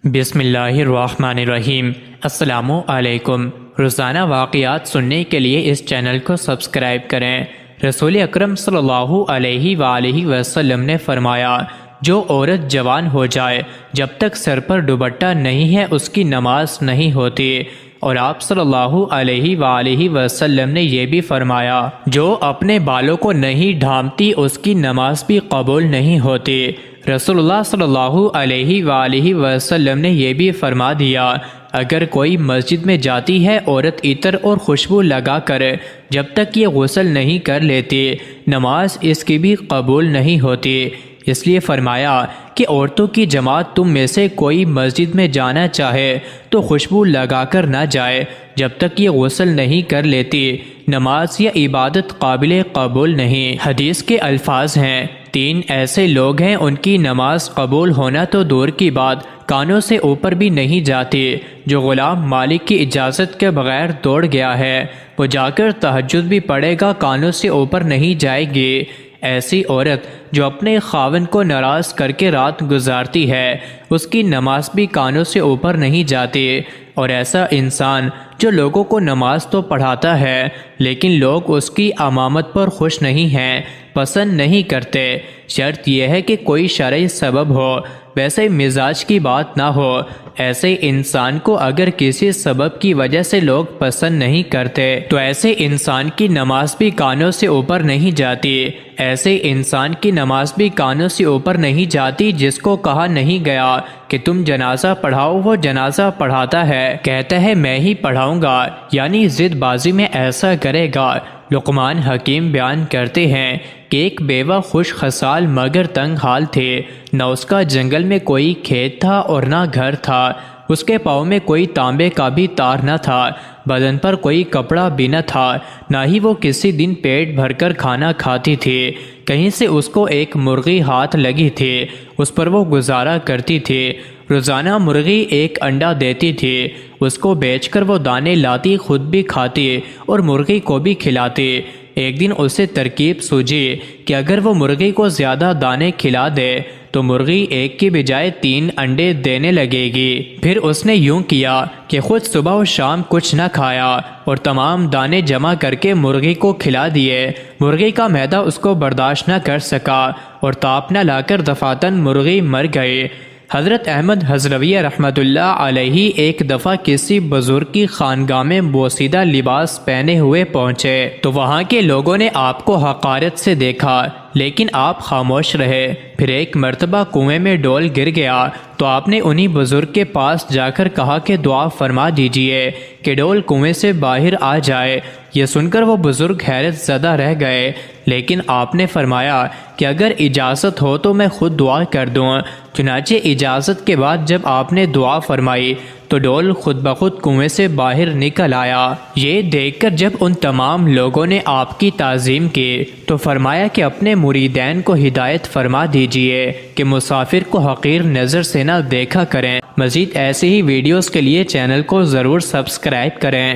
بسم اللہ الرحمن الرحیم۔ السلام علیکم۔ روزانہ واقعات سننے کے لیے اس چینل کو سبسکرائب کریں۔ رسول اکرم صلی اللہ علیہ وآلہ وسلم نے فرمایا، جو عورت جوان ہو جائے جب تک سر پر دوپٹہ نہیں ہے اس کی نماز نہیں ہوتی۔ اور آپ صلی اللہ علیہ وآلہ وسلم نے یہ بھی فرمایا، جو اپنے بالوں کو نہیں ڈھانپتی اس کی نماز بھی قبول نہیں ہوتی۔ رسول اللہ صلی اللہ علیہ وآلہ وسلم نے یہ بھی فرما دیا، اگر کوئی مسجد میں جاتی ہے عورت عطر اور خوشبو لگا کر جب تک یہ غسل نہیں کر لیتی، نماز اس کی بھی قبول نہیں ہوتی۔ اس لیے فرمایا کہ عورتوں کی جماعت تم میں سے کوئی مسجد میں جانا چاہے تو خوشبو لگا کر نہ جائے جب تک یہ غسل نہیں کر لیتی، نماز یا عبادت قابل قبول نہیں۔ حدیث کے الفاظ ہیں، 3 ایسے لوگ ہیں ان کی نماز قبول ہونا تو دور کی بات کانوں سے اوپر بھی نہیں جاتی۔ جو غلام مالک کی اجازت کے بغیر دوڑ گیا ہے وہ جا کر تہجد بھی پڑھے گا، کانوں سے اوپر نہیں جائے گی۔ ایسی عورت جو اپنے خاوند کو ناراض کر کے رات گزارتی ہے اس کی نماز بھی کانوں سے اوپر نہیں جاتی۔ اور ایسا انسان جو لوگوں کو نماز تو پڑھاتا ہے لیکن لوگ اس کی امامت پر خوش نہیں ہیں، پسند نہیں کرتے۔ شرط یہ ہے کہ کوئی شرعی سبب ہو، ویسے مزاج کی بات نہ ہو۔ ایسے انسان کو اگر کسی سبب کی وجہ سے لوگ پسند نہیں کرتے تو ایسے انسان کی نماز بھی کانوں سے اوپر نہیں جاتی۔ ایسے انسان کی نماز بھی کانوں سے اوپر نہیں جاتی جس کو کہا نہیں گیا کہ تم جنازہ پڑھاؤ، وہ جنازہ پڑھاتا ہے، کہتا ہے میں ہی پڑھاؤں گا، یعنی ضد بازی میں ایسا کرے گا۔ لقمان حکیم بیان کرتے ہیں کہ ایک بیوہ خوش خصال مگر تنگ حال تھے، نہ اس کا جنگل میں کوئی کھیت تھا اور نہ گھر تھا، اس کے پاؤں میں کوئی تانبے کا بھی تار نہ تھا، بدن پر کوئی کپڑا بھی نہ تھا، نہ ہی وہ کسی دن پیٹ بھر کر کھانا کھاتی تھی۔ کہیں سے اس کو ایک مرغی ہاتھ لگی تھی، اس پر وہ گزارا کرتی تھی۔ روزانہ مرغی ایک انڈا دیتی تھی، اس کو بیچ کر وہ دانے لاتی، خود بھی کھاتی اور مرغی کو بھی کھلاتی۔ ایک دن اسے ترکیب سوجی کہ اگر وہ مرغی کو زیادہ دانے کھلا دے تو مرغی ایک کی بجائے 3 انڈے دینے لگے گی۔ پھر اس نے یوں کیا کہ خود صبح و شام کچھ نہ کھایا اور تمام دانے جمع کر کے مرغی کو کھلا دیے۔ مرغی کا معدہ اس کو برداشت نہ کر سکا اور تاپ نہ لا کر دفعتاً مرغی مر گئی۔ حضرت احمد حضروی رحمۃ اللہ علیہ ایک دفعہ کسی بزرگ کی خانگاہ میں بوسیدہ لباس پہنے ہوئے پہنچے تو وہاں کے لوگوں نے آپ کو حقارت سے دیکھا لیکن آپ خاموش رہے۔ پھر ایک مرتبہ کنویں میں ڈول گر گیا تو آپ نے انہی بزرگ کے پاس جا کر کہا کہ دعا فرما دیجئے کہ ڈول کنویں سے باہر آ جائے۔ یہ سن کر وہ بزرگ حیرت زدہ رہ گئے، لیکن آپ نے فرمایا کہ اگر اجازت ہو تو میں خود دعا کر دوں۔ چنانچہ اجازت کے بعد جب آپ نے دعا فرمائی تو ڈول خود بخود کنویں سے باہر نکل آیا۔ یہ دیکھ کر جب ان تمام لوگوں نے آپ کی تعظیم کی تو فرمایا کہ اپنے مریدین کو ہدایت فرما دیجئے کہ مسافر کو حقیر نظر سے نہ دیکھا کریں۔ مزید ایسے ہی ویڈیوز کے لیے چینل کو ضرور سبسکرائب کریں۔